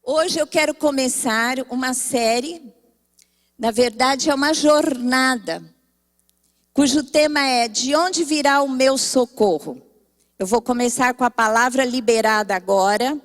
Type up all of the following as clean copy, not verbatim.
Hoje eu quero começar uma série, na verdade é uma jornada, cujo tema é: de onde virá o meu socorro? Eu vou começar com a palavra liberada agora,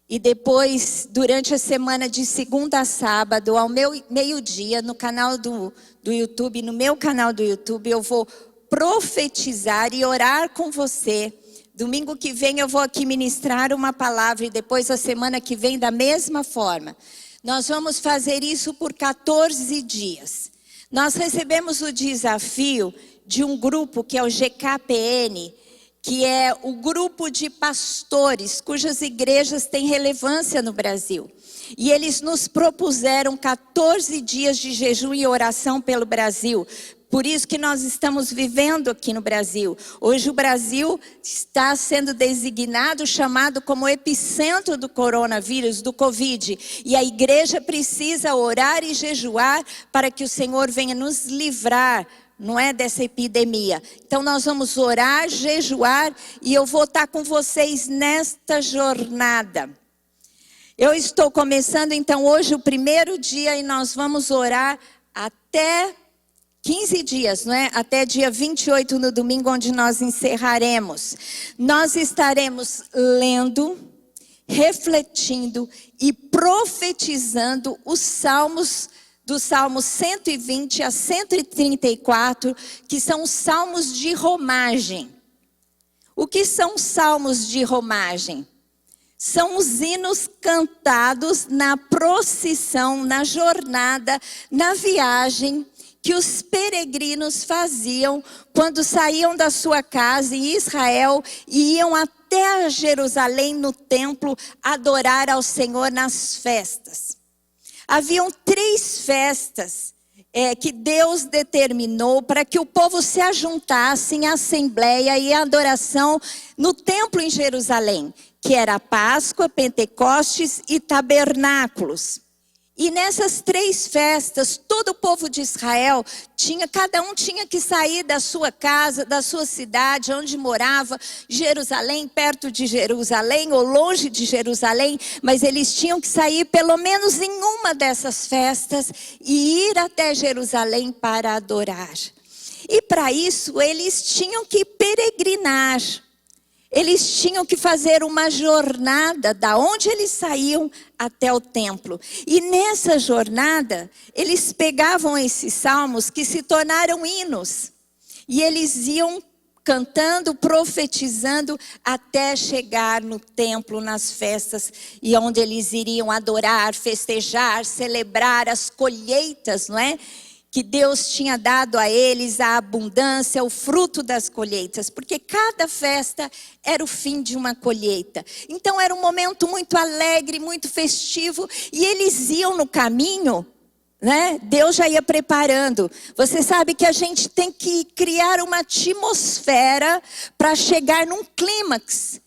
e depois, durante a semana de segunda a sábado, ao meio-dia, no canal do YouTube, no meu canal do YouTube, eu vou profetizar e orar com você. Domingo que vem eu vou aqui ministrar uma palavra e depois a semana que vem da mesma forma. Nós vamos fazer isso por 14 dias. Nós recebemos o desafio de um grupo que é o GKPN, que é o grupo de pastores cujas igrejas têm relevância no Brasil. E eles nos propuseram 14 dias de jejum e oração pelo Brasil. Por isso que nós estamos vivendo aqui no Brasil. Hoje o Brasil está sendo designado, chamado como epicentro do coronavírus, do Covid. E a igreja precisa orar e jejuar para que o Senhor venha nos livrar, não é, dessa epidemia. Então nós vamos orar, jejuar, e eu vou estar com vocês nesta jornada. Eu estou começando então hoje o primeiro dia e nós vamos orar até 15 dias, não é? Até dia 28 no domingo, onde nós encerraremos. Nós estaremos lendo, refletindo e profetizando os salmos, do Salmo 120 a 134, que são os salmos de romagem. O que são os salmos de romagem? São os hinos cantados na procissão, na jornada, na viagem que os peregrinos faziam quando saíam da sua casa em Israel e iam até Jerusalém no templo adorar ao Senhor nas festas. Haviam 3 festas que Deus determinou para que o povo se ajuntasse em assembleia e adoração no templo em Jerusalém, que era a Páscoa, Pentecostes e Tabernáculos. E nessas 3 festas, todo o povo de Israel cada um tinha que sair da sua casa, da sua cidade, onde morava, Jerusalém, perto de Jerusalém ou longe de Jerusalém, mas eles tinham que sair pelo menos em uma dessas festas e ir até Jerusalém para adorar. E para isso eles tinham que peregrinar. Eles tinham que fazer uma jornada da onde eles saíam até o templo. E nessa jornada, eles pegavam esses salmos que se tornaram hinos. E eles iam cantando, profetizando, até chegar no templo, nas festas, e onde eles iriam adorar, festejar, celebrar as colheitas, não é? Que Deus tinha dado a eles, a abundância, o fruto das colheitas, porque cada festa era o fim de uma colheita. Então era um momento muito alegre, muito festivo, e eles iam no caminho, né? Deus já ia preparando. Você sabe que a gente tem que criar uma atmosfera para chegar num clímax.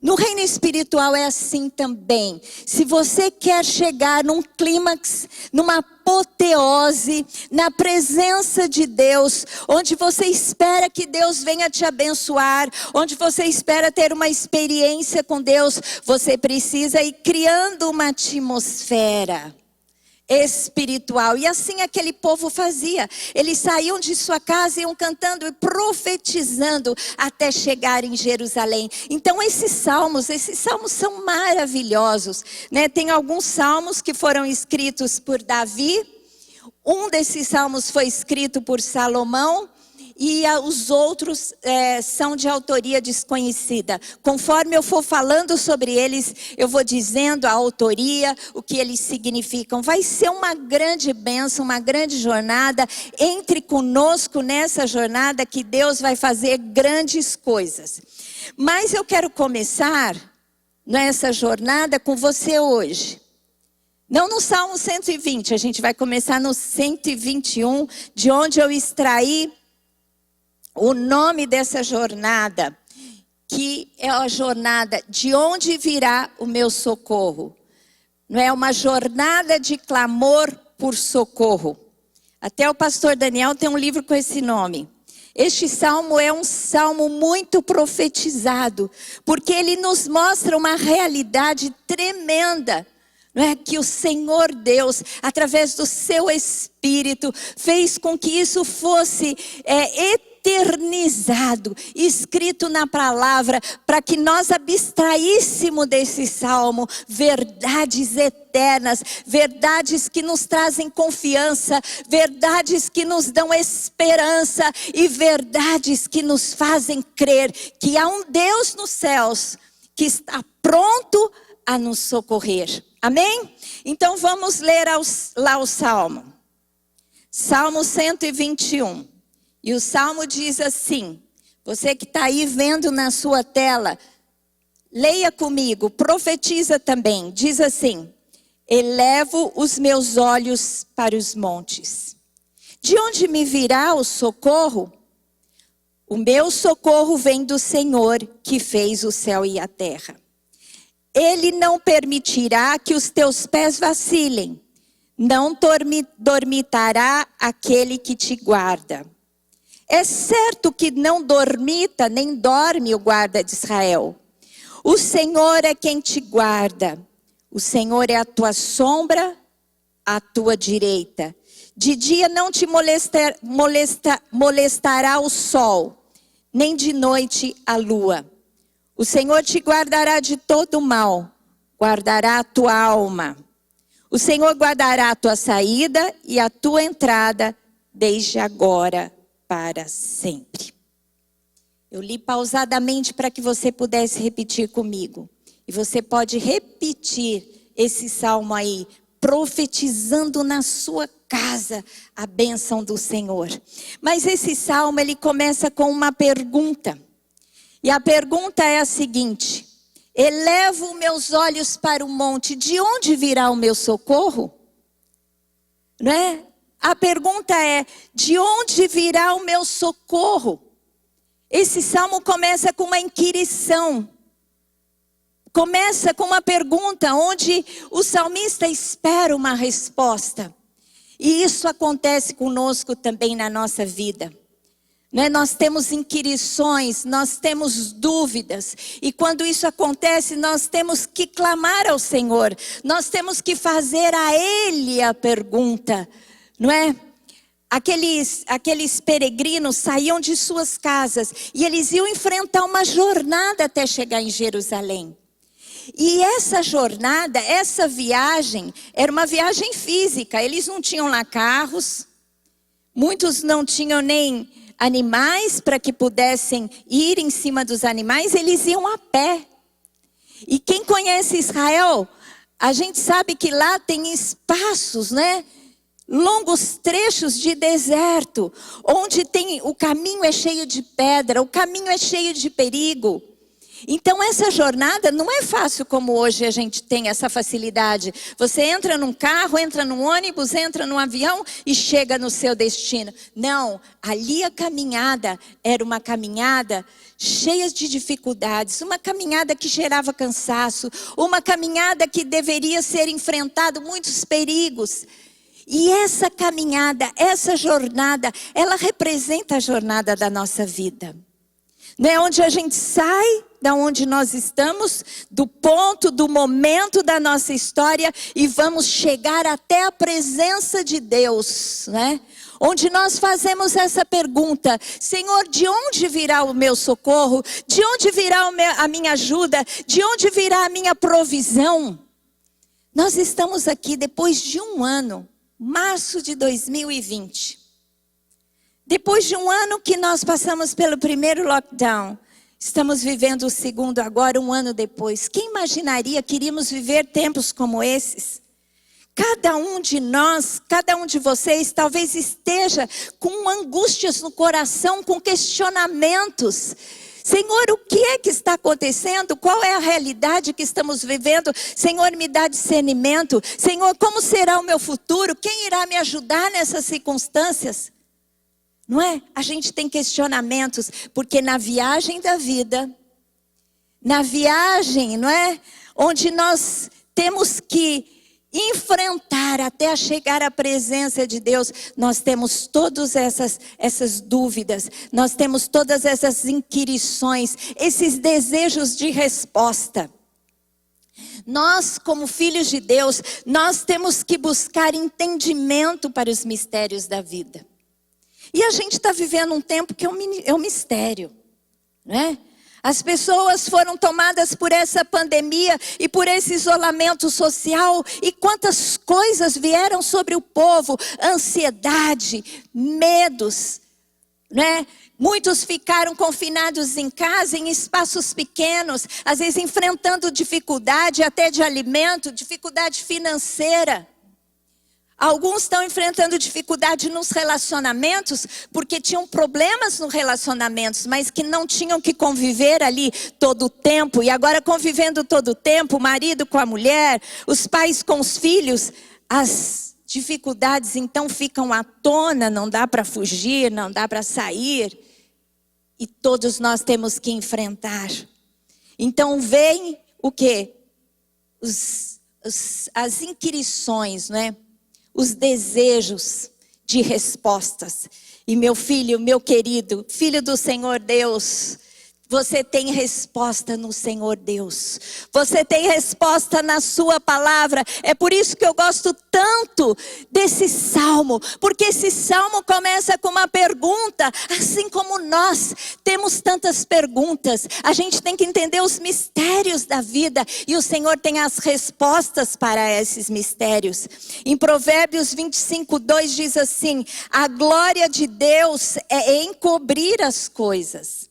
No reino espiritual é assim também. Se você quer chegar num clímax, numa apoteose, na presença de Deus, onde você espera que Deus venha te abençoar, onde você espera ter uma experiência com Deus, você precisa ir criando uma atmosfera espiritual. E assim aquele povo fazia. Eles saíam de sua casa e iam cantando e profetizando até chegar em Jerusalém. Então esses salmos são maravilhosos, né? Tem alguns salmos que foram escritos por Davi. Um desses salmos foi escrito por Salomão. E os outros são de autoria desconhecida. Conforme eu for falando sobre eles, eu vou dizendo a autoria, o que eles significam. Vai ser uma grande bênção, uma grande jornada. Entre conosco nessa jornada que Deus vai fazer grandes coisas. Mas eu quero começar nessa jornada com você hoje. Não no Salmo 120, a gente vai começar no 121, de onde eu extraí o nome dessa jornada, que é a jornada de onde virá o meu socorro. Não é uma jornada de clamor por socorro. Até o pastor Daniel tem um livro com esse nome. Este salmo é um salmo muito profetizado, porque ele nos mostra uma realidade tremenda Não é que o Senhor Deus, através do seu Espírito, fez com que isso fosse eternizado, escrito na palavra, para que nós abstraíssemos desse salmo verdades eternas, verdades que nos trazem confiança, verdades que nos dão esperança e verdades que nos fazem crer que há um Deus nos céus que está pronto a nos socorrer. Amém? Então vamos ler lá o Salmo. Salmo 121. E o Salmo diz assim, você que está aí vendo na sua tela, leia comigo, profetiza também. Diz assim, elevo os meus olhos para os montes. De onde me virá o socorro? O meu socorro vem do Senhor que fez o céu e a terra. Ele não permitirá que os teus pés vacilem. Não dormitará aquele que te guarda. É certo que não dormita nem dorme o guarda de Israel. O Senhor é quem te guarda. O Senhor é a tua sombra, à tua direita. De dia não te molestará o sol, nem de noite a lua. O Senhor te guardará de todo mal, guardará a tua alma. O Senhor guardará a tua saída e a tua entrada, desde agora para sempre. Eu li pausadamente para que você pudesse repetir comigo. E você pode repetir esse salmo aí, profetizando na sua casa a bênção do Senhor. Mas esse salmo, ele começa com uma pergunta. E a pergunta é a seguinte: elevo meus olhos para o monte, de onde virá o meu socorro? Não é? A pergunta é, de onde virá o meu socorro? Esse salmo começa com uma inquirição. Começa com uma pergunta, onde o salmista espera uma resposta. E isso acontece conosco também na nossa vida. Nós temos inquirições, nós temos dúvidas. E quando isso acontece, nós temos que clamar ao Senhor. Nós temos que fazer a Ele a pergunta, não é? Aqueles peregrinos saíam de suas casas e eles iam enfrentar uma jornada até chegar em Jerusalém. E essa jornada, essa viagem, era uma viagem física. Eles não tinham lá carros, muitos não tinham nem animais para que pudessem ir em cima dos animais, eles iam a pé. E quem conhece Israel, a gente sabe que lá tem espaços, né? Longos trechos de deserto, onde o caminho é cheio de pedra, o caminho é cheio de perigo. Então essa jornada não é fácil como hoje a gente tem essa facilidade. Você entra num carro, entra num ônibus, entra num avião e chega no seu destino. Não, ali a caminhada era uma caminhada cheia de dificuldades. Uma caminhada que gerava cansaço. Uma caminhada que deveria ser enfrentado muitos perigos. E essa caminhada, essa jornada, ela representa a jornada da nossa vida. Não é onde a gente sai da onde nós estamos, do ponto, do momento da nossa história e vamos chegar até a presença de Deus, né? Onde nós fazemos essa pergunta: Senhor, de onde virá o meu socorro? De onde virá a minha ajuda? De onde virá a minha provisão? Nós estamos aqui depois de um ano, março de 2020. Depois de um ano que nós passamos pelo primeiro lockdown, estamos vivendo o segundo agora, um ano depois. Quem imaginaria que iríamos viver tempos como esses? Cada um de nós, cada um de vocês, talvez esteja com angústias no coração, com questionamentos. Senhor, o que é que está acontecendo? Qual é a realidade que estamos vivendo? Senhor, me dá discernimento. Senhor, como será o meu futuro? Quem irá me ajudar nessas circunstâncias? Não é? A gente tem questionamentos, porque na viagem da vida, na viagem, não é? Onde nós temos que enfrentar até chegar à presença de Deus, nós temos todas essas dúvidas, nós temos todas essas inquirições, esses desejos de resposta. Nós, como filhos de Deus, nós temos que buscar entendimento para os mistérios da vida. E a gente está vivendo um tempo que é um mistério, né? As pessoas foram tomadas por essa pandemia e por esse isolamento social. E quantas coisas vieram sobre o povo. Ansiedade, medos, né? Muitos ficaram confinados em casa, em espaços pequenos. Às vezes enfrentando dificuldade até de alimento, dificuldade financeira. Alguns estão enfrentando dificuldade nos relacionamentos, porque tinham problemas nos relacionamentos, mas que não tinham que conviver ali todo o tempo. E agora convivendo todo o tempo, o marido com a mulher, os pais com os filhos, as dificuldades então ficam à tona, não dá para fugir, não dá para sair. E todos nós temos que enfrentar. Então vem o quê? As inquirições, não é? Os desejos de respostas. E meu filho, meu querido, filho do Senhor Deus, você tem resposta no Senhor Deus. Você tem resposta na sua palavra. É por isso que eu gosto tanto desse salmo. Porque esse salmo começa com uma pergunta. Assim como nós temos tantas perguntas. A gente tem que entender os mistérios da vida. E o Senhor tem as respostas para esses mistérios. Em Provérbios 25:2 diz assim: a glória de Deus é encobrir as coisas,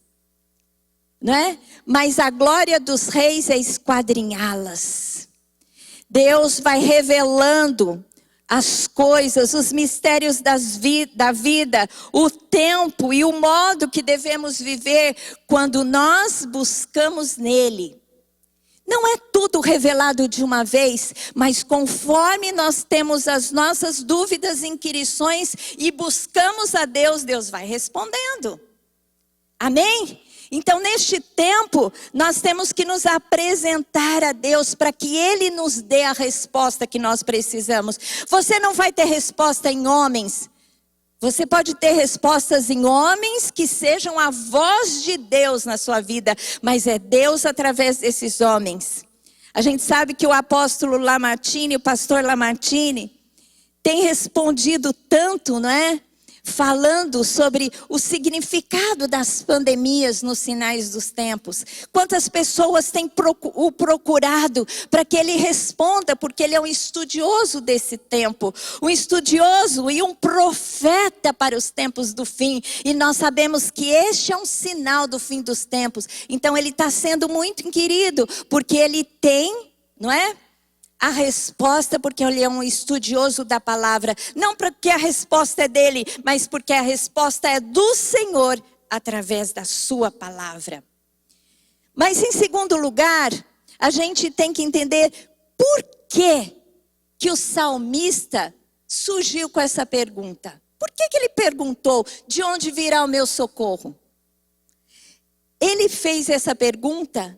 não é? Mas a glória dos reis é esquadrinhá-las. Deus vai revelando as coisas, os mistérios da vida, o tempo e o modo que devemos viver quando nós buscamos nele. Não é tudo revelado de uma vez, mas conforme nós temos as nossas dúvidas e inquirições e buscamos a Deus, Deus vai respondendo. Amém? Então, neste tempo, nós temos que nos apresentar a Deus para que Ele nos dê a resposta que nós precisamos. Você não vai ter resposta em homens. Você pode ter respostas em homens que sejam a voz de Deus na sua vida, mas é Deus através desses homens. A gente sabe que o apóstolo Lamartine, o pastor Lamartine, tem respondido tanto, não é? Falando sobre o significado das pandemias nos sinais dos tempos. Quantas pessoas têm o procurado para que ele responda, porque ele é um estudioso desse tempo. Um estudioso e um profeta para os tempos do fim. E nós sabemos que este é um sinal do fim dos tempos. Então ele está sendo muito inquirido, porque ele tem, não é? A resposta, porque ele é um estudioso da palavra. Não porque a resposta é dele, mas porque a resposta é do Senhor através da sua palavra. Mas em segundo lugar, a gente tem que entender por que o salmista surgiu com essa pergunta. Por que ele perguntou, de onde virá o meu socorro? Ele fez essa pergunta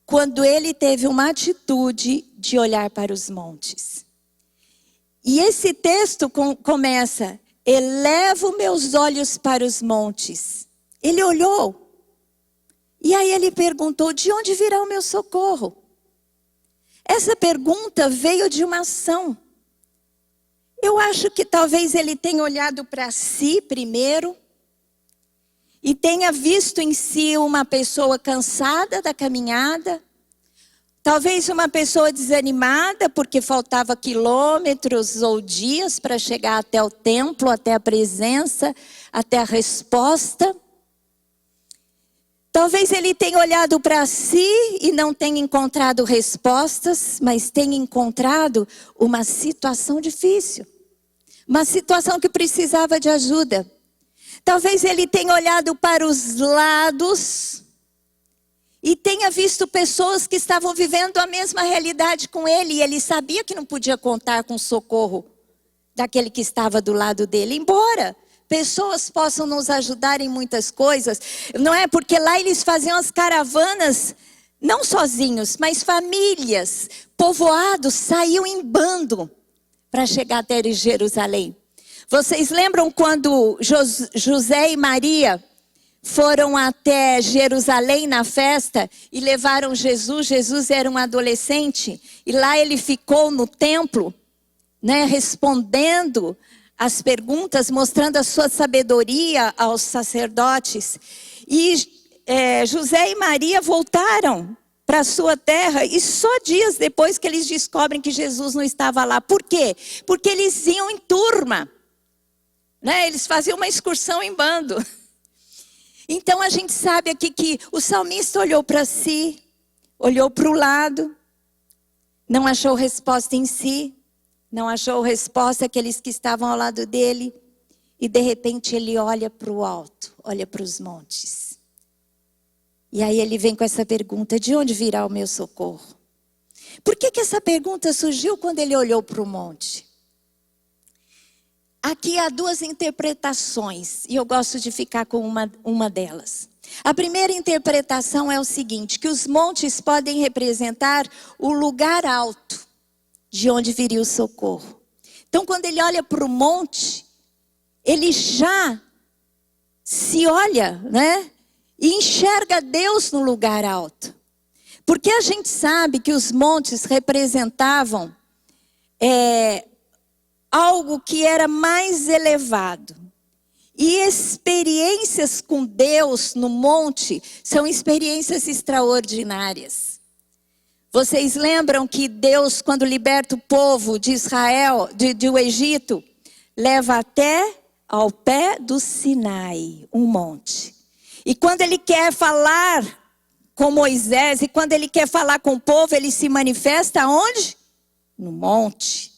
quando ele teve uma atitude de olhar para os montes. E esse texto começa: elevo meus olhos para os montes. Ele olhou. E aí ele perguntou, de onde virá o meu socorro? Essa pergunta veio de uma ação. Eu acho que talvez ele tenha olhado para si primeiro. E tenha visto em si uma pessoa cansada da caminhada. Talvez uma pessoa desanimada porque faltava quilômetros ou dias para chegar até o templo, até a presença, até a resposta. Talvez ele tenha olhado para si e não tenha encontrado respostas, mas tenha encontrado uma situação difícil. Uma situação que precisava de ajuda. Talvez ele tenha olhado para os lados e tenha visto pessoas que estavam vivendo a mesma realidade com ele. E ele sabia que não podia contar com o socorro daquele que estava do lado dele. Embora pessoas possam nos ajudar em muitas coisas, não é? Porque lá eles faziam as caravanas, não sozinhos, mas famílias, povoados, saíam em bando para chegar até Jerusalém. Vocês lembram quando José e Maria foram até Jerusalém na festa e levaram Jesus. Jesus era um adolescente e lá ele ficou no templo, né, respondendo as perguntas, mostrando a sua sabedoria aos sacerdotes. E José e Maria voltaram para a sua terra e só dias depois que eles descobrem que Jesus não estava lá. Por quê? Porque eles iam em turma, né? Eles faziam uma excursão em bando. Então a gente sabe aqui que o salmista olhou para si, olhou para o lado, não achou resposta em si, não achou resposta àqueles que estavam ao lado dele, e de repente ele olha para o alto, olha para os montes. E aí ele vem com essa pergunta: de onde virá o meu socorro? Por que essa pergunta surgiu quando ele olhou para o monte? Aqui há duas interpretações, e eu gosto de ficar com uma delas. A primeira interpretação é o seguinte, que os montes podem representar o lugar alto, de onde viria o socorro. Então, quando ele olha para o monte, ele já se olha, né? E enxerga Deus no lugar alto. Porque a gente sabe que os montes representavam algo que era mais elevado. E experiências com Deus no monte são experiências extraordinárias. Vocês lembram que Deus, quando liberta o povo de Israel, do Egito, leva até ao pé do Sinai, um monte. E quando ele quer falar com Moisés, e quando ele quer falar com o povo, ele se manifesta onde? No monte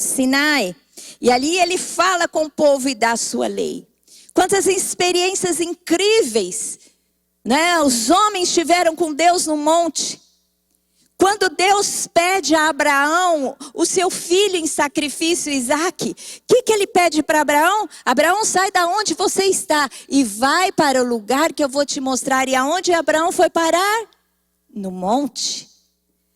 Sinai. E ali ele fala com o povo e dá a sua lei. Quantas experiências incríveis, né? Os homens tiveram com Deus no monte. Quando Deus pede a Abraão o seu filho em sacrifício, Isaque, o que ele pede para Abraão? Abraão, sai da onde você está e vai para o lugar que eu vou te mostrar. E aonde Abraão foi parar? No monte.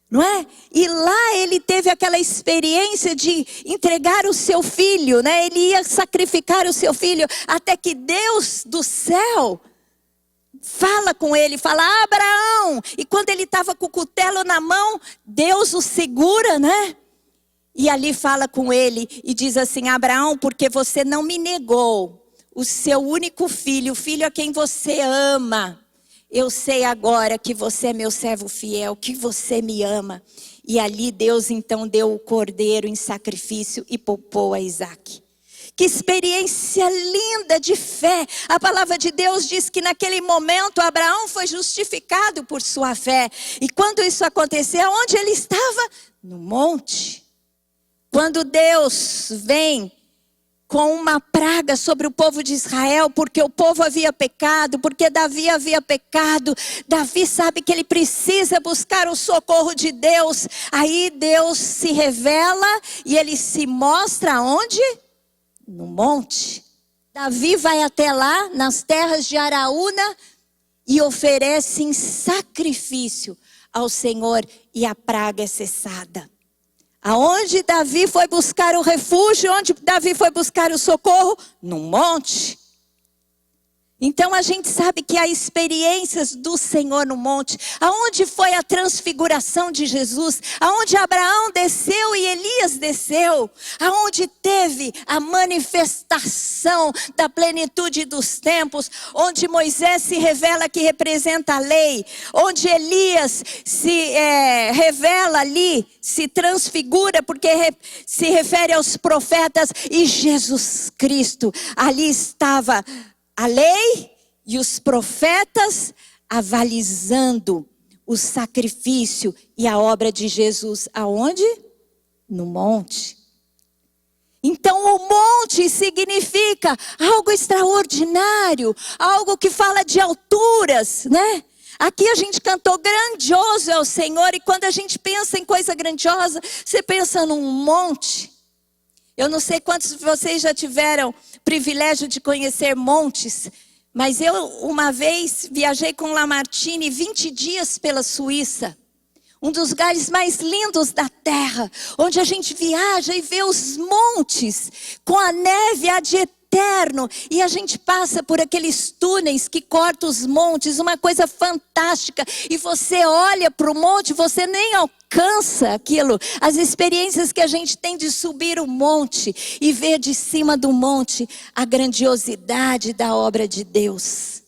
Não é? E lá ele teve aquela experiência de entregar o seu filho, né? Ele ia sacrificar o seu filho, até que Deus do céu fala com ele, fala: Abraão. E quando ele estava com o cutelo na mão, Deus o segura, né? E ali fala com ele e diz assim: Abraão, porque você não me negou o seu único filho, o filho a quem você ama. Eu sei agora que você é meu servo fiel, que você me ama. E ali Deus então deu o cordeiro em sacrifício e poupou a Isaque. Que experiência linda de fé. A palavra de Deus diz que naquele momento Abraão foi justificado por sua fé. E quando isso aconteceu, onde ele estava? No monte. Quando Deus vem com uma praga sobre o povo de Israel, porque o povo havia pecado, porque Davi havia pecado. Davi sabe que ele precisa buscar o socorro de Deus. Aí Deus se revela e ele se mostra onde? No monte. Davi vai até lá, nas terras de Araúna, e oferece em sacrifício ao Senhor, e a praga é cessada. Aonde Davi foi buscar o refúgio, onde Davi foi buscar o socorro? No monte. Então a gente sabe que há experiências do Senhor no monte. Aonde foi a transfiguração de Jesus? Aonde Abraão desceu e Elias desceu? Aonde teve a manifestação da plenitude dos tempos? Onde Moisés se revela que representa a lei? Onde Elias se revela ali, se transfigura porque se refere aos profetas? E Jesus Cristo, ali estava a lei e os profetas avalizando o sacrifício e a obra de Jesus. Aonde? No monte. Então o monte significa algo extraordinário, algo que fala de alturas, né? Aqui a gente cantou grandioso é o Senhor, e quando a gente pensa em coisa grandiosa, você pensa num monte. Eu não sei quantos de vocês já tiveram privilégio de conhecer montes, mas eu uma vez viajei com Lamartine 20 dias pela Suíça. Um dos lugares mais lindos da terra, onde a gente viaja e vê os montes com a neve eterno. E a gente passa por aqueles túneis que cortam os montes, uma coisa fantástica. E você olha para o monte, você nem alcança aquilo. As experiências que a gente tem de subir o monte e ver de cima do monte a grandiosidade da obra de Deus.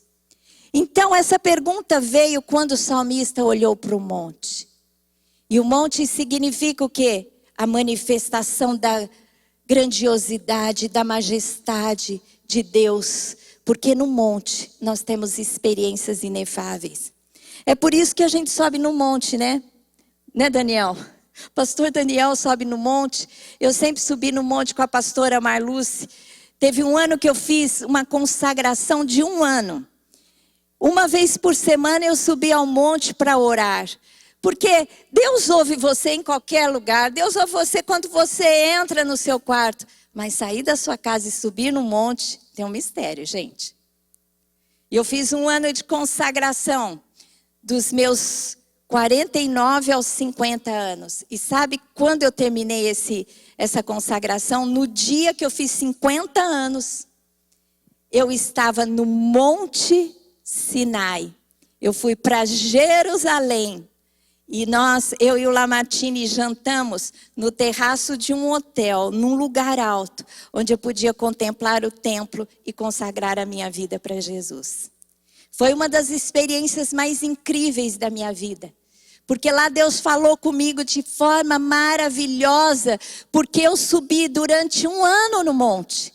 Então essa pergunta veio quando o salmista olhou para o monte. E o monte significa o quê? A manifestação da grandiosidade, da majestade de Deus. Porque no monte nós temos experiências inefáveis. É por isso que a gente sobe no monte, né? Né, Daniel? Pastor Daniel sobe no monte. Eu sempre subi no monte com a pastora Marluce. Teve um ano que eu fiz uma consagração de 1 ano. Uma vez por semana eu subi ao monte para orar. Porque Deus ouve você em qualquer lugar. Deus ouve você quando você entra no seu quarto. Mas sair da sua casa e subir no monte tem um mistério, gente. E eu fiz 1 ano de consagração dos meus 49 aos 50 anos. E sabe quando eu terminei essa consagração? No dia que eu fiz 50 anos, eu estava no Monte Sinai. Eu fui para Jerusalém. E eu e o Lamartine jantamos no terraço de um hotel, num lugar alto, onde eu podia contemplar o templo e consagrar a minha vida para Jesus. Foi uma das experiências mais incríveis da minha vida. Porque lá Deus falou comigo de forma maravilhosa, porque eu subi durante 1 ano no monte.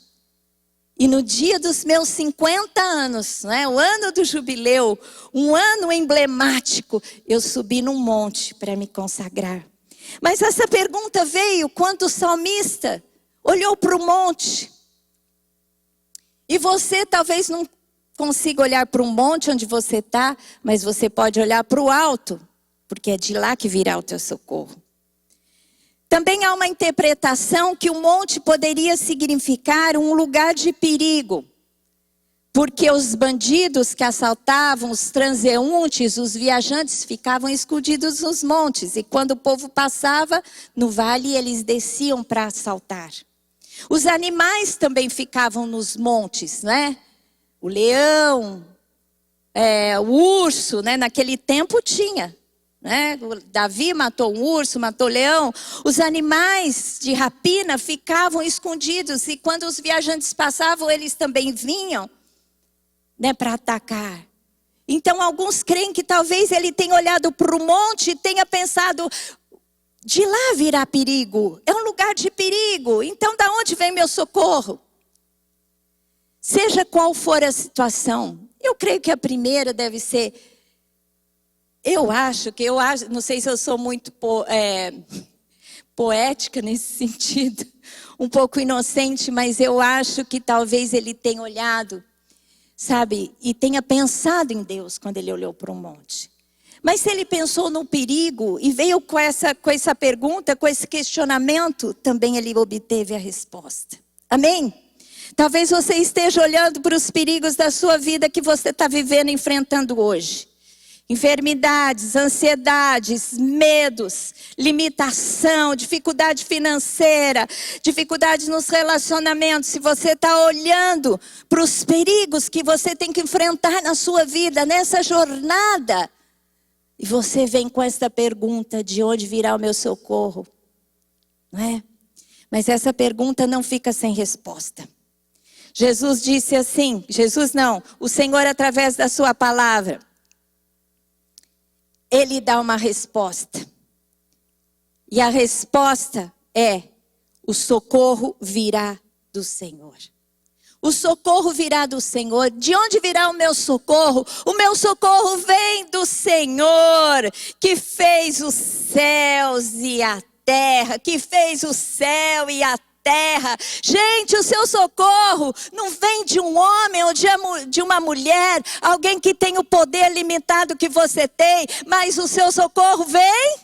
E no dia dos meus 50 anos, né, o ano do jubileu, um ano emblemático, eu subi num monte para me consagrar. Mas essa pergunta veio quando o salmista olhou para o monte. E você talvez não consiga olhar para um monte onde você está, mas você pode olhar para o alto, porque é de lá que virá o teu socorro. Também há uma interpretação que o monte poderia significar um lugar de perigo. Porque os bandidos que assaltavam, os transeuntes, os viajantes ficavam escondidos nos montes. E quando o povo passava no vale, eles desciam para assaltar. Os animais também ficavam nos montes, né? O leão, o urso, né? Naquele tempo tinha. Né? Davi matou um urso, matou um leão. Os animais de rapina ficavam escondidos. E quando os viajantes passavam, eles também vinham, né, para atacar. Então alguns creem que talvez ele tenha olhado para o monte e tenha pensado, de lá virá perigo. É um lugar de perigo. Então da onde vem meu socorro? Seja qual for a situação. Eu creio que a primeira deve ser... Eu acho, não sei se eu sou muito poética nesse sentido, um pouco inocente, mas eu acho que talvez ele tenha olhado, sabe, e tenha pensado em Deus quando ele olhou para o monte. Mas se ele pensou no perigo e veio com essa pergunta, com esse questionamento, também ele obteve a resposta. Amém? Talvez você esteja olhando para os perigos da sua vida que você está vivendo, enfrentando hoje. Enfermidades, ansiedades, medos, limitação, dificuldade financeira, dificuldade nos relacionamentos. Se você está olhando para os perigos que você tem que enfrentar na sua vida, nessa jornada, e você vem com esta pergunta, de onde virá o meu socorro? Não é? Mas essa pergunta não fica sem resposta. Jesus disse assim, o Senhor através da sua palavra, Ele dá uma resposta. E a resposta é: o socorro virá do Senhor. O socorro virá do Senhor. De onde virá o meu socorro? O meu socorro vem do Senhor, que fez os céus e a terra, que fez o céu e a terra. Gente, o seu socorro não vem de um homem ou de uma mulher, alguém que tem o poder limitado que você tem, mas o seu socorro vem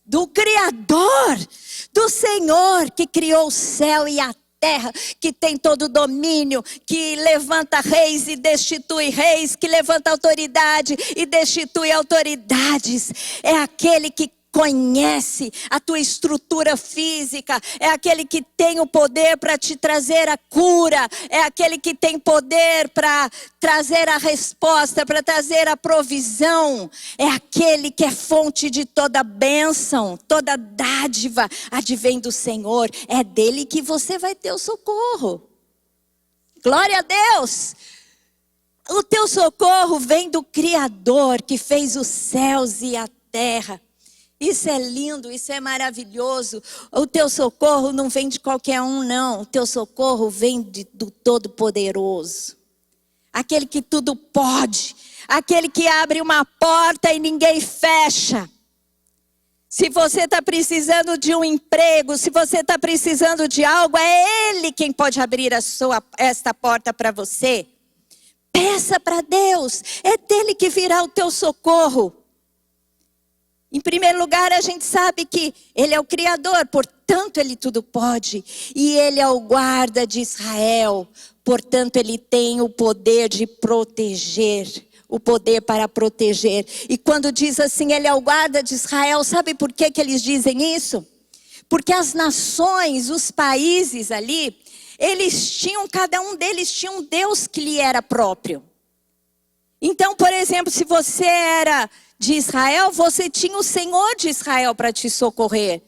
do Criador, do Senhor que criou o céu e a terra, que tem todo o domínio, que levanta reis e destitui reis, que levanta autoridade e destitui autoridades. É aquele que conhece a tua estrutura física, é aquele que tem o poder para te trazer a cura, é aquele que tem poder para trazer a resposta, para trazer a provisão, é aquele que é fonte de toda bênção, toda dádiva, advém do Senhor, é dele que você vai ter o socorro. Glória a Deus! O teu socorro vem do Criador que fez os céus e a terra. Isso é lindo, isso é maravilhoso. O teu socorro não vem de qualquer um, não. O teu socorro vem do Todo-Poderoso. Aquele que tudo pode. Aquele que abre uma porta e ninguém fecha. Se você está precisando de um emprego, se você está precisando de algo, é Ele quem pode abrir esta porta para você. Peça para Deus, é dele que virá o teu socorro. Em primeiro lugar, a gente sabe que Ele é o Criador, portanto Ele tudo pode. E Ele é o guarda de Israel, portanto Ele tem o poder de proteger. O poder para proteger. E quando diz assim, Ele é o guarda de Israel, sabe por que eles dizem isso? Porque as nações, os países ali, cada um deles tinha um Deus que lhe era próprio. Então, por exemplo, se você era de Israel, você tinha o Senhor de Israel para te socorrer.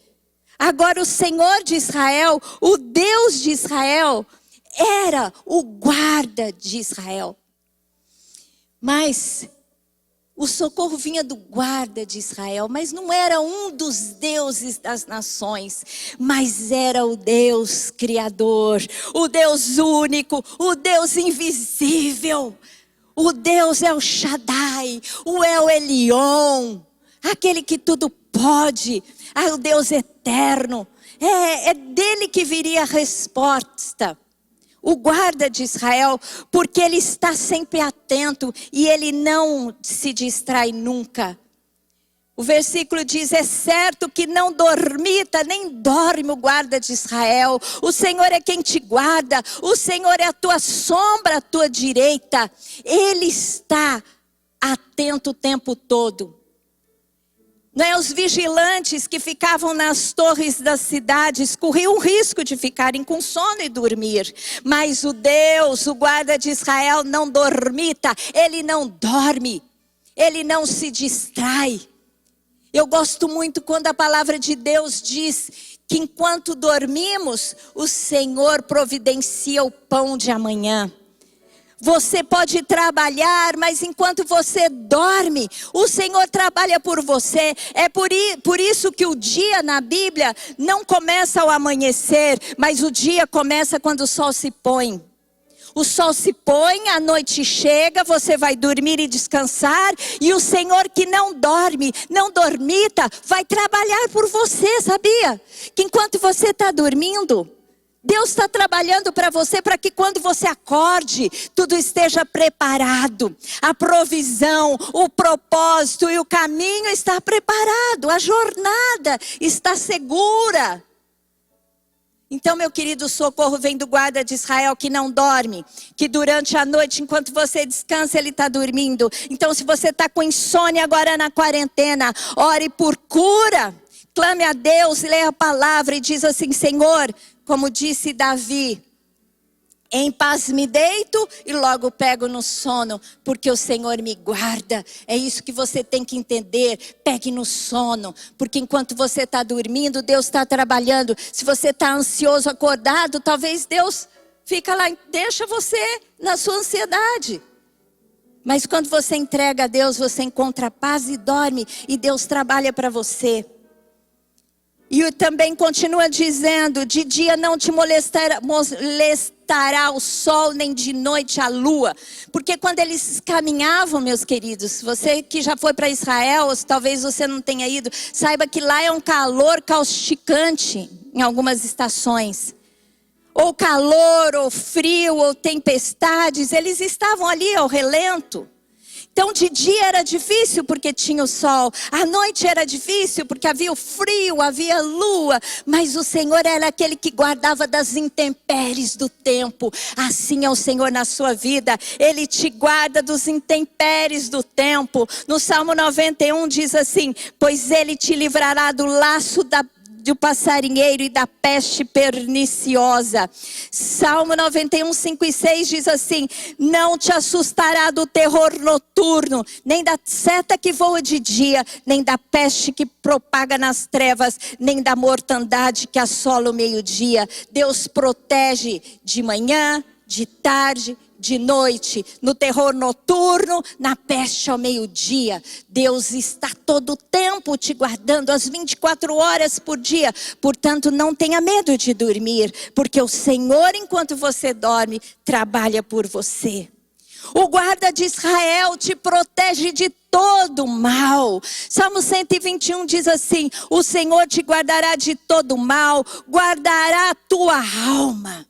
Agora o Senhor de Israel, o Deus de Israel, era o guarda de Israel. Mas o socorro vinha do guarda de Israel, mas não era um dos deuses das nações, mas era o Deus Criador, o Deus único, o Deus invisível, o Deus El Shaddai, o El Elyon, aquele que tudo pode, o Deus eterno, é dele que viria a resposta. O guarda de Israel, porque ele está sempre atento e ele não se distrai nunca. O versículo diz, é certo que não dormita, nem dorme o guarda de Israel. O Senhor é quem te guarda, o Senhor é a tua sombra, a tua direita. Ele está atento o tempo todo. Não é? Os vigilantes que ficavam nas torres das cidades corriam o risco de ficarem com sono e dormir. Mas o Deus, o guarda de Israel, não dormita, ele não dorme, ele não se distrai. Eu gosto muito quando a palavra de Deus diz que enquanto dormimos, o Senhor providencia o pão de amanhã. Você pode trabalhar, mas enquanto você dorme, o Senhor trabalha por você. É por isso que o dia na Bíblia não começa ao amanhecer, mas o dia começa quando o sol se põe. O sol se põe, a noite chega, você vai dormir e descansar. E o Senhor que não dorme, não dormita, vai trabalhar por você, sabia? Que enquanto você está dormindo, Deus está trabalhando para você, para que quando você acorde, tudo esteja preparado. A provisão, o propósito e o caminho está preparado. A jornada está segura. Então, meu querido, o socorro vem do guarda de Israel que não dorme. Que durante a noite, enquanto você descansa, ele está dormindo. Então, se você está com insônia agora na quarentena, ore por cura. Clame a Deus, leia a palavra e diz assim, Senhor, como disse Davi, em paz me deito e logo pego no sono, porque o Senhor me guarda. É isso que você tem que entender, pegue no sono, porque enquanto você está dormindo, Deus está trabalhando. Se você está ansioso, acordado, talvez Deus fica lá, deixa você na sua ansiedade. Mas quando você entrega a Deus, você encontra paz e dorme, e Deus trabalha para você. E também continua dizendo, de dia não te molestará o sol, nem de noite a lua. Porque quando eles caminhavam, meus queridos, você que já foi para Israel, ou talvez você não tenha ido, saiba que lá é um calor causticante em algumas estações. Ou calor, ou frio, ou tempestades, eles estavam ali ao relento. Então de dia era difícil porque tinha o sol, à noite era difícil porque havia o frio, havia a lua, mas o Senhor era aquele que guardava das intempéries do tempo. Assim é o Senhor na sua vida, Ele te guarda dos intempéries do tempo. No Salmo 91 diz assim: pois Ele te livrará do laço do passarinheiro e da peste perniciosa. Salmo 91, 5 e 6 diz assim: não te assustará do terror noturno, nem da seta que voa de dia, nem da peste que propaga nas trevas, nem da mortandade que assola o meio-dia. Deus protege de manhã, de tarde, de noite, no terror noturno, na peste ao meio-dia. Deus está todo o tempo te guardando, as 24 horas por dia. Portanto, não tenha medo de dormir, porque o Senhor, enquanto você dorme, trabalha por você. O guarda de Israel te protege de todo mal. Salmo 121 diz assim: o Senhor te guardará de todo mal, guardará a tua alma.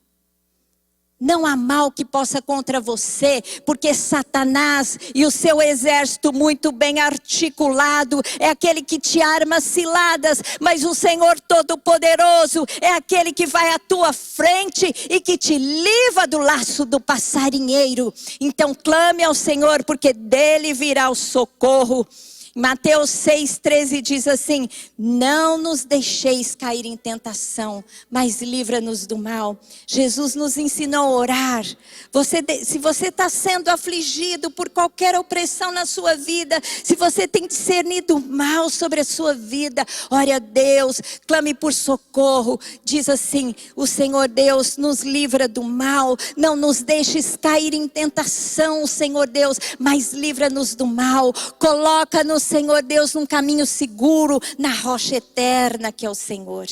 Não há mal que possa contra você, porque Satanás e o seu exército muito bem articulado é aquele que te arma ciladas, mas o Senhor Todo-Poderoso é aquele que vai à tua frente e que te livra do laço do passarinheiro. Então clame ao Senhor, porque dele virá o socorro. Mateus 6,13 diz assim: não nos deixeis cair em tentação, mas livra-nos do mal. Jesus nos ensinou a orar. Se você está sendo afligido por qualquer opressão na sua vida, se você tem discernido mal sobre a sua vida, ore a Deus, clame por socorro. Diz assim: o Senhor Deus nos livra do mal, não nos deixes cair em tentação, Senhor Deus, mas livra-nos do mal. Coloca-nos, Senhor Deus, num caminho seguro, na rocha eterna que é o Senhor.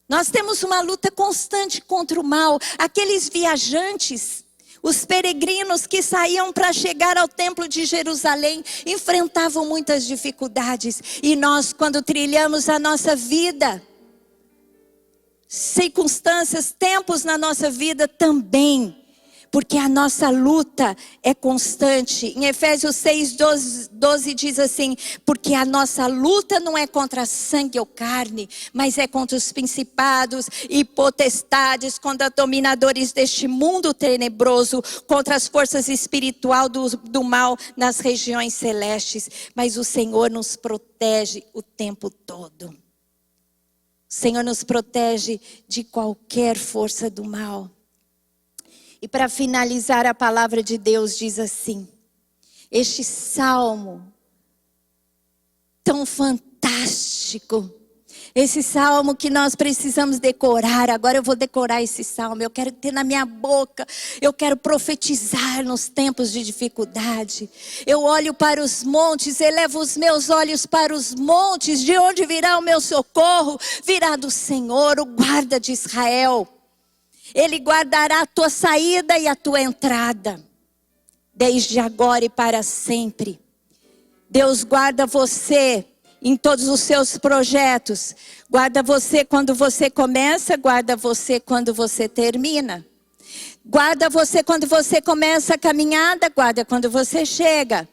Nós temos uma luta constante contra o mal. Aqueles viajantes, os peregrinos que saíam para chegar ao templo de Jerusalém, enfrentavam muitas dificuldades. E nós, quando trilhamos a nossa vida, circunstâncias, tempos na nossa vida também, porque a nossa luta é constante. Em Efésios 6:12 diz assim: porque a nossa luta não é contra sangue ou carne, mas é contra os principados e potestades, contra dominadores deste mundo tenebroso, contra as forças espirituais do mal nas regiões celestes. Mas o Senhor nos protege o tempo todo. O Senhor nos protege de qualquer força do mal. E para finalizar, a palavra de Deus diz assim: este salmo tão fantástico, esse salmo que nós precisamos decorar. Agora eu vou decorar esse salmo, eu quero ter na minha boca, eu quero profetizar nos tempos de dificuldade. Eu olho para os montes, elevo os meus olhos para os montes, de onde virá o meu socorro? Virá do Senhor, o guarda de Israel. Ele guardará a tua saída e a tua entrada, desde agora e para sempre. Deus guarda você em todos os seus projetos. Guarda você quando você começa, guarda você quando você termina. Guarda você quando você começa a caminhada, guarda quando você chega.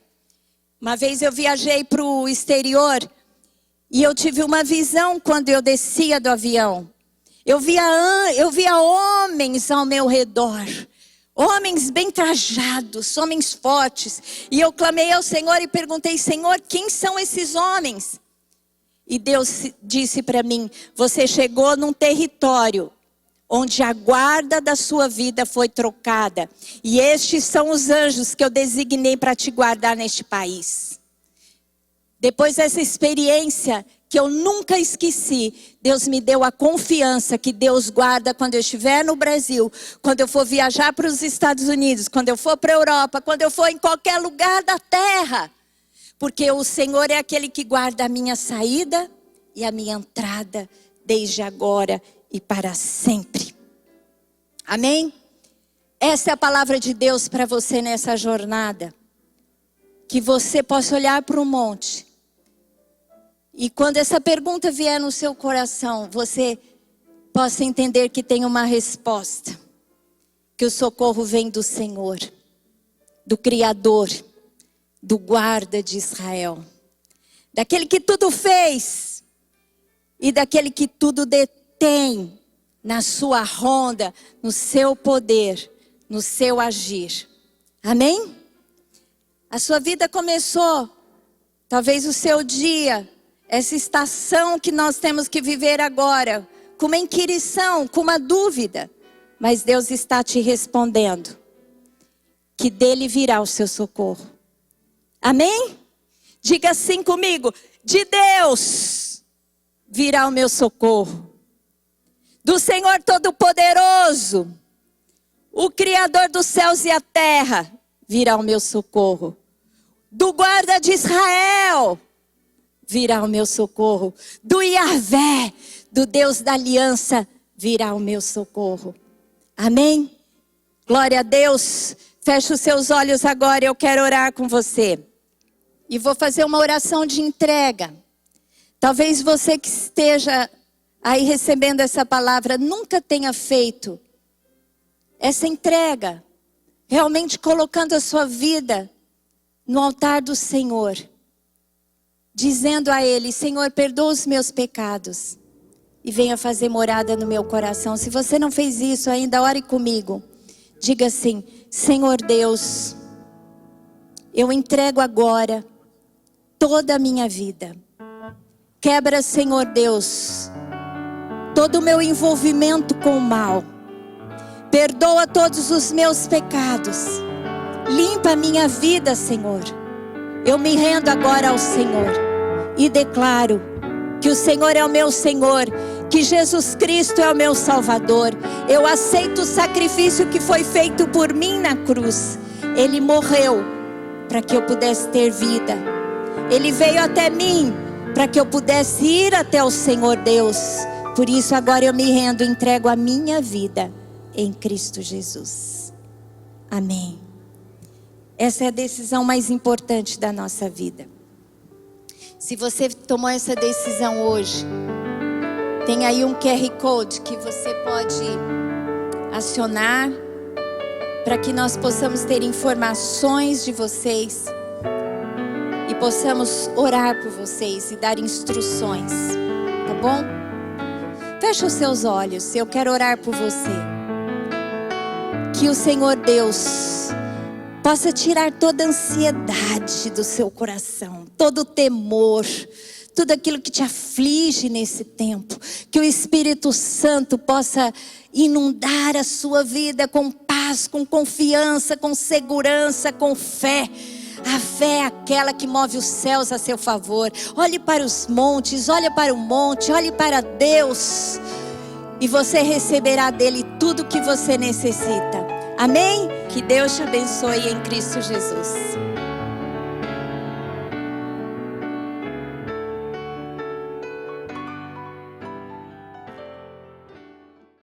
Uma vez eu viajei para o exterior e eu tive uma visão quando eu descia do avião. Eu via homens ao meu redor, homens bem trajados, homens fortes. E eu clamei ao Senhor e perguntei: Senhor, quem são esses homens? E Deus disse para mim: você chegou num território onde a guarda da sua vida foi trocada. E estes são os anjos que eu designei para te guardar neste país. Depois dessa experiência que eu nunca esqueci, Deus me deu a confiança que Deus guarda quando eu estiver no Brasil, quando eu for viajar para os Estados Unidos, quando eu for para a Europa, quando eu for em qualquer lugar da terra. Porque o Senhor é aquele que guarda a minha saída e a minha entrada, desde agora e para sempre. Amém? Essa é a palavra de Deus para você nessa jornada. Que você possa olhar para o monte. E quando essa pergunta vier no seu coração, você possa entender que tem uma resposta. Que o socorro vem do Senhor, do Criador, do guarda de Israel, daquele que tudo fez e daquele que tudo detém na sua ronda, no seu poder, no seu agir. Amém? A sua vida começou, talvez o seu dia, essa estação que nós temos que viver agora, com uma inquirição, com uma dúvida, mas Deus está te respondendo que dele virá o seu socorro. Amém? Diga assim comigo: de Deus virá o meu socorro, do Senhor Todo-Poderoso, o Criador dos céus e a terra, virá o meu socorro. Do guarda de Israel, virá o meu socorro. Do Yahvé, do Deus da aliança, virá o meu socorro. Amém? Glória a Deus. Feche os seus olhos agora, eu quero orar com você. E vou fazer uma oração de entrega. Talvez você que esteja aí recebendo essa palavra nunca tenha feito essa entrega, realmente colocando a sua vida no altar do Senhor, dizendo a Ele: Senhor, perdoa os meus pecados e venha fazer morada no meu coração. Se você não fez isso ainda, ore comigo. Diga assim: Senhor Deus, eu entrego agora toda a minha vida. Quebra, Senhor Deus, todo o meu envolvimento com o mal. Perdoa todos os meus pecados. Limpa a minha vida, Senhor. Eu me rendo agora ao Senhor e declaro que o Senhor é o meu Senhor, que Jesus Cristo é o meu Salvador. Eu aceito o sacrifício que foi feito por mim na cruz. Ele morreu para que eu pudesse ter vida. Ele veio até mim para que eu pudesse ir até o Senhor Deus. Por isso agora eu me rendo, entrego a minha vida em Cristo Jesus. Amém. Essa é a decisão mais importante da nossa vida. Se você tomou essa decisão hoje, tem aí um QR Code que você pode acionar para que nós possamos ter informações de vocês e possamos orar por vocês e dar instruções, tá bom? Feche os seus olhos, eu quero orar por você. Que o Senhor Deus possa tirar toda a ansiedade do seu coração, todo o temor, tudo aquilo que te aflige nesse tempo. Que o Espírito Santo possa inundar a sua vida com paz, com confiança, com segurança, com fé. A fé é aquela que move os céus a seu favor. Olhe para os montes, olhe para o monte, olhe para Deus. E você receberá dele tudo o que você necessita. Amém? Que Deus te abençoe em Cristo Jesus.